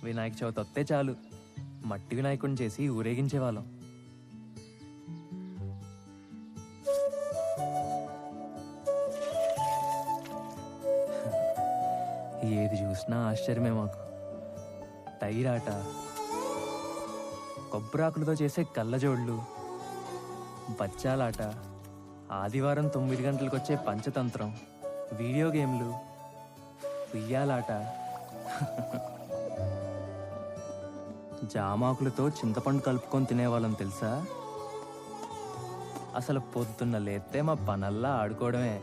వినాయక చవితి వస్తే చాలు మట్టి వినాయకుడిని చేసి ఊరేగించేవాళ్ళం. ఏది చూసినా ఆశ్చర్యమే మాకు. టైరాట, కొబ్బరాకులతో చేసే కళ్ళజోళ్ళు, బచ్చాలాట, ఆదివారం 9 గంటలకు వచ్చే పంచతంత్రం, వీడియో గేమ్లు, ఉయ్యాలాట, జామాకులతో చింతపండు కలుపుకొని తినేవాళ్ళం తెలుసా. అసలు పొద్దున్న లేస్తే మా పనల్లా ఆడుకోవడమే.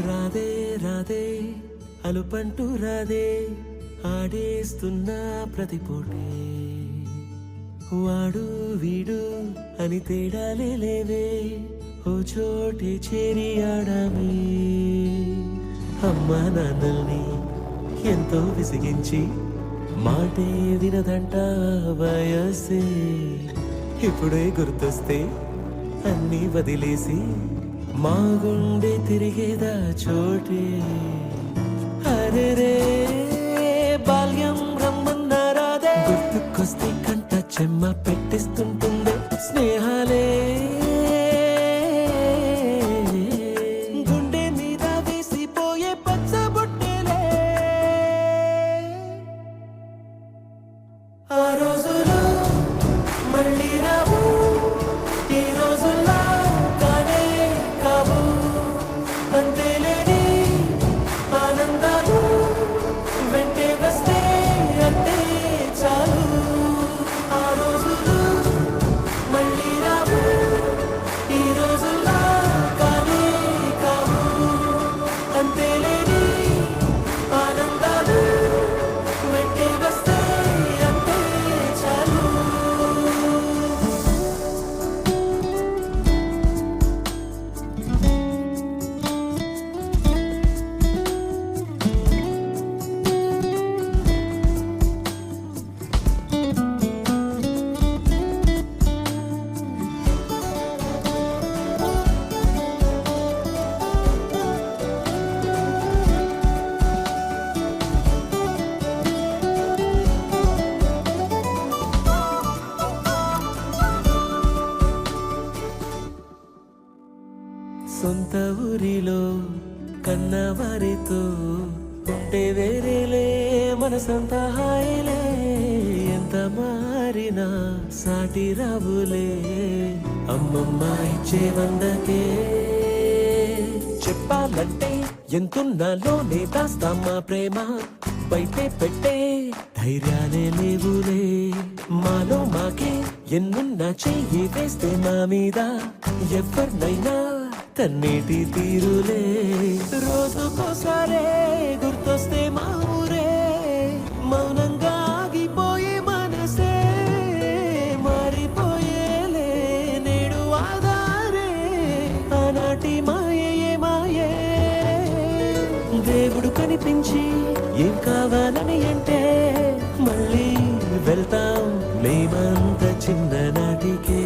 రాధే రాధే అలుపంటూ రాధే ఆడేస్తున్నా ప్రతిపోటే, వాడు వీడు అని తేడాలే లేవే, ఓ చోటే చేరి ఆడామే. అమ్మా నాన్నల్ని ఎంతో విసిగించి మాటే వినదంట వయసే, ఇప్పుడే గుర్తొస్తే అన్నీ వదిలేసి మా గుండె తిరిగేదా చోటే. అరే రే బాల్యం రమ్మన్నారాదే, గుర్తుకొస్తే కంట చెమ్మ పెట్టిస్తుంటుండే స్నేహాలే, గుండె మీద వేసిపోయే పచ్చబొట్టేలే. ఆ రోజులు మళ్ళీ రావు, ఈ రోజుల్లో కానే కావు, అంతేలేని ఆనందాలు వెంటే వస్తే అంతే చాలు. ఆ రోజులు మళ్ళీ రావు, ఈ రోజుల్లో కానే కావు, అంతేలేని ఆనందాలు వెంటే వస్తే అంతే చాలు. సొంత ఊరిలో కన్నవారితో ఉంటే వేరేలే మనసంత హాయిలే, ఎంత మారినా సాటి రావులే అమ్మమ్మ ఇచ్చే వందకే. చెప్పాలంటే ఎంతున్నాలోనే దాస్తామా ప్రేమ, బయటే పెట్టే ధైర్యాలే లేవులే, మాలో మాకే ఎన్నున్నా చెయ్యి వేస్తే మా మీద ఎవరినైనా తన్నేటి తీరులే. రోజుకోసారే గుర్తొస్తే మా ఊరే, మౌనంగా ఆగిపోయే మనసే, మారిపోయేలే నేడు ఆధారే, ఆనాటి మాయే మాయే. దేవుడు కనిపించి ఏం కావాలని అంటే మళ్ళీ వెళ్తాం మేమంత చిన్ననాటికే.